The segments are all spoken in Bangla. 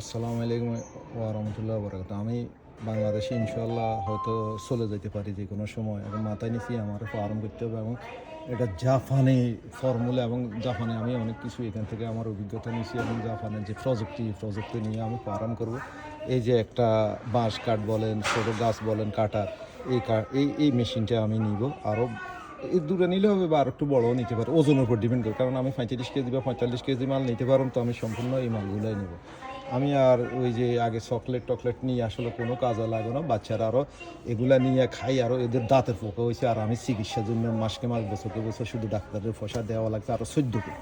আসসালামু আলাইকুম ওয়া রাহমাতুল্লাহি ওয়া বারাকাতুহু। আমি বাংলাদেশে ইনশাআল্লাহ হয়তো চলে যেতে পারি যে কোনো সময়। এখন মাথায় নিছি আমার ফার্ম করতে হবে এবং এটা জাপানি ফর্মুলা এবং জাপানে আমি অনেক কিছু এখান থেকে আমার অভিজ্ঞতা নিয়েছি এবং জাপানের যে প্রযুক্তি নিয়ে আমি ফার্ম করব। এই যে একটা বাঁশ কাঠ বলেন, ছোটো গাছ বলেন কাটার, এই মেশিনটা আমি নিব। আরও এই দূরে নিলে হবে বা আর একটু বড়ও নিতে পারে, ওজনের উপর ডিপেন্ড করে। কারণ আমি 35 কেজি বা 45 কেজি মাল নিতে পারব, তো আমি সম্পূর্ণ এই মালগুলোই নেব। আমি আর ওই যে আগে চকলেট নিয়ে আসলে কোনো কাজে লাগে না। বাচ্চারা আরও এগুলা নিয়ে খাই, আরও এদের দাঁতের পোকা হয়েছে, আর আমি চিকিৎসার জন্য মাসকে মাস বছরকে বছর শুধু ডাক্তারের পয়সা দেওয়া লাগছে আরও 14 কে।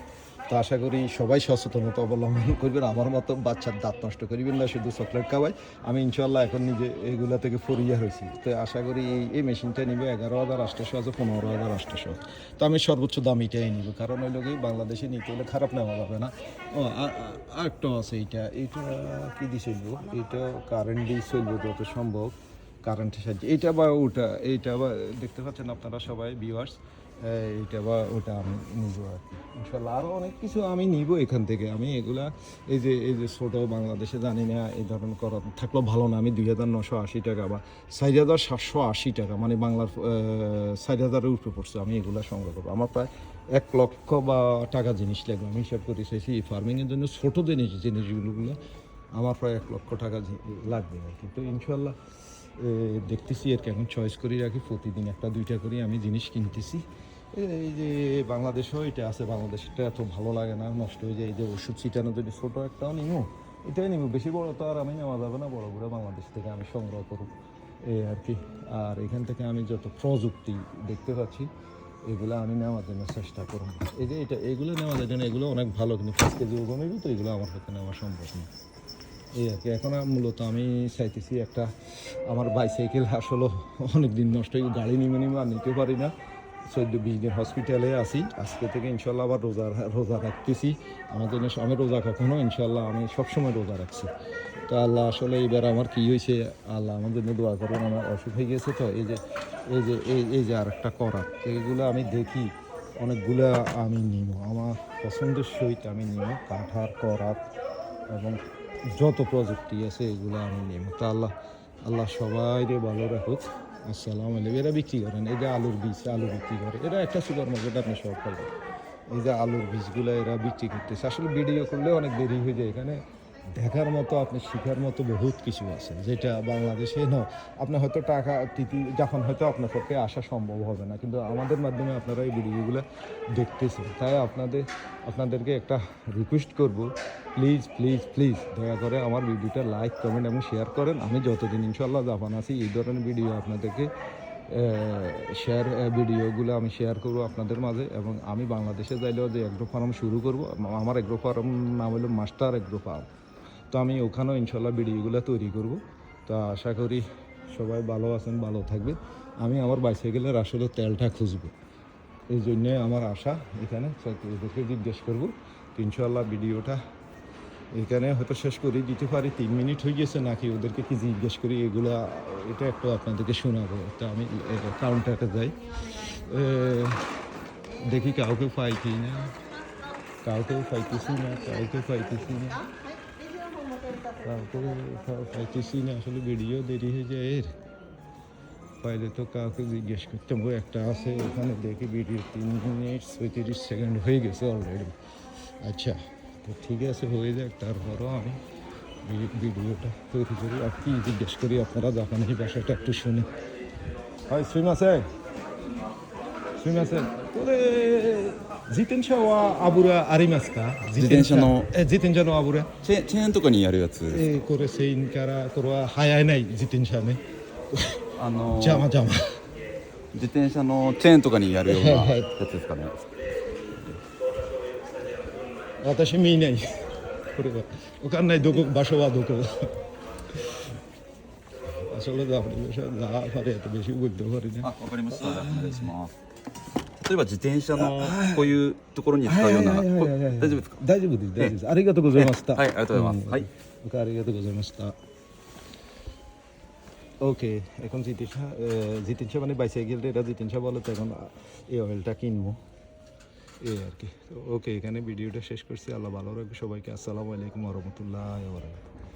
তো আশা করি সবাই সচেতনতা অবলম্বন করবেন, আমার মতো বাচ্চার দাঁত নষ্ট করবেন না শুধু চকলেট খাওয়াই। আমি ইনশাল্লাহ এখন নিজে এগুলা থেকে ফরিয়া হয়েছি। তো আশা করি এই মেশিনটা নিবে 11,800 আছে, 15,800। তো আমি সর্বোচ্চ দামিটাই নিব, কারণ ওই লোকই বাংলাদেশে নিতে হলে খারাপ নেওয়া যাবে না। ও আরেকটা আছে, এইটা কী দিয়ে চলবো, এইটা কারেন্ট দিয়ে চলবো যত সম্ভব, কারেন্টের সাহায্যে। এইটা বা ওটা, এইটা বা দেখতে পাচ্ছেন আপনারা সবাই ভিউয়ার্স, এইটা বা ওটা আমি নিব আর কি ইনশাল্লাহ। আরও অনেক কিছু আমি নিব এখান থেকে। আমি এগুলা এই যে ছোটো বাংলাদেশে জানি না এই ধরনের করা থাকলেও ভালো না। আমি 2,980 টাকা বা 4,780 টাকা, মানে বাংলার 4,000-এর উপরে পড়ছে। আমি এগুলো সংগ্রহ করবো, আমার প্রায় 1 লক্ষ বা টাকা জিনিস লাগবে। আমি হিসাব করে চাইছি এই ফার্মিংয়ের জন্য ছোটো জিনিসগুলো আমার প্রায় 1 লক্ষ টাকা লাগবে আর কি। তো ইনশাল্লাহ দেখতেছি আর কি, এখন চয়েস করি রাখি, প্রতিদিন একটা দুইটা করে আমি জিনিস কিনতেছি। এই যে বাংলাদেশেও এটা আছে, বাংলাদেশটা এত ভালো লাগে না, নষ্ট হয়ে যায়। এই যে ওষুধ ছিটানো, যদি ছোটো একটাও নিব এটাই নিব, বেশি বড় তো আর আমি নেওয়া যাবে না, বড় বাংলাদেশ থেকে আমি সংগ্রহ করব এই আর কি। আর এখান থেকে আমি যত প্রযুক্তি দেখতে পাচ্ছি এগুলো আমি নেওয়ার জন্য চেষ্টা করব। এই যে এগুলো নেওয়ার জন্য এগুলো অনেক ভালো, কিন্তু 5 কেজি ওজনের তো এগুলো আমার পক্ষে নেওয়া সম্ভব না এই আর কি। এখন মূলত আমি চাইতেছি একটা, আমার বাইসাইকেল আসলে অনেক দিন নষ্ট হয়ে, গাড়ি নিমে আর নিতে পারি না। 14-20 দিন হসপিটালে আছি, আজকে থেকে ইনশাল্লাহ আবার রোজা রাখতেছি। আমার জন্য আমি রোজা কখনো ইনশাল্লাহ আমি সবসময় রোজা রাখছি। তো আল্লাহ আসলে এইবার আমার কী হয়েছে, আল্লাহ আমার জন্য দোয়া করুন। আমার অসুখ হয়ে গেছে, তো এই যে আর একটা করাত, এইগুলো আমি দেখি অনেকগুলো আমি নিব, আমার পছন্দের সহিত আমি নিব। কাঠার করাত এবং যত প্রযুক্তি আছে এগুলো আমি নিব। তো আল্লাহ সবাইকে ভালো রাখুক। আসসালামু আলাইকুম। এরা বিক্রি করেন, এই যে আলুর বীজ, আলু বিক্রি করে, এরা একটা সুপার মার্কেট আপনি সব পাইবেন। এই যে আলুর বীজগুলো এরা বিক্রি করতেছে। আসলে ভিডিও করলে অনেক দেরি হয়ে যায়, এখানে দেখার মতো, আপনি শেখার মতো বহুত কিছু আছে, যেটা বাংলাদেশে আপনার হয়তো টাকা যখন হয়তো আপনার পক্ষে আসা সম্ভব হবে না, কিন্তু আমাদের মাধ্যমে আপনারা এই ভিডিওগুলো দেখতেছেন। তাই আপনাদেরকে একটা রিকোয়েস্ট করব, প্লিজ দয়া করে আমার ভিডিওটা লাইক, কমেন্ট এবং শেয়ার করেন। আমি যতদিন ইনশাল্লাহ জাপান আছি এই ধরনের ভিডিও আপনাদেরকে ভিডিওগুলো আমি শেয়ার করবো আপনাদের মাঝে। এবং আমি বাংলাদেশে যাইলেও যে এগ্রো ফার্ম শুরু করব, আমার এগ্রো ফার্ম নাম হলো মাস্টার এগ্রো ফার্ম। তো আমি ওখানেও ইনশাল্লাহ ভিডিওগুলো তৈরি করব। তো আশা করি সবাই ভালো আছেন, ভালো থাকবেন। আমি আমার বাইসাইকেলের আসলে তেলটা খুঁজবো, এই জন্যে আমার আশা। এখানে ওদেরকে জিজ্ঞেস করবো। তো ইনশাল্লাহ ভিডিওটা এখানে হয়তো শেষ করে দিতে পারি। 3 মিনিট হয়ে গেছে নাকি, ওদেরকে কি জিজ্ঞেস করি এগুলা, এটা একটু আপনাদেরকে শোনাবো। তো আমি কাউন্টারে যাই, দেখি কাউকে পাই কি না, কাউকে পাইতেছি না আসলে ভিডিও দেরি হয়ে যায় এর, পাইলে তো কাউকে জিজ্ঞেস করতে হবে। একটা আছে ওখানে, দেখি ভিডিও 3 মিনিট 35 সেকেন্ড হয়ে গেছে অলরেডি। আচ্ছা, তো ঠিক আছে, হয়ে যাক, তারপরও আমি ভিডিওটা তৈরি করি আর কি জিজ্ঞেস করি। আপনারা যখন এই ভাষাটা একটু শুনে, হয় সুইমাসে তোরে自転車は油ありますか？自転車の自転車の油、チェーンとかにやるやつです。これセインから、これは流行ない自転車ね。邪魔。自転車のチェーンとかにやるようなやつですかね。私見ない。これは分かんない、場所はどこ。আসলে জাফারে এত বেশি বলতে পারিな。わかりました。お願いします。例えば自転車のこういうところに使うような、大丈夫ですか？大丈夫です。ありがとうございました。はい、ありがとうございます。はい。ありがとうございました。ওকে, এখন জিতেনশা মানে বাইসাইকেলটা, এটা জিতেনশা বলে, তো এখন এই অয়েলটা কিনবো এই আর কি। ওকে, এখানে ভিডিওটা শেষ করছি। আল্লাহ ভালো রাখবে সবাইকে। আসসালামু আলাইকুম ওয়া রাহমাতুল্লাহি ওয়া বারাকাতুহু।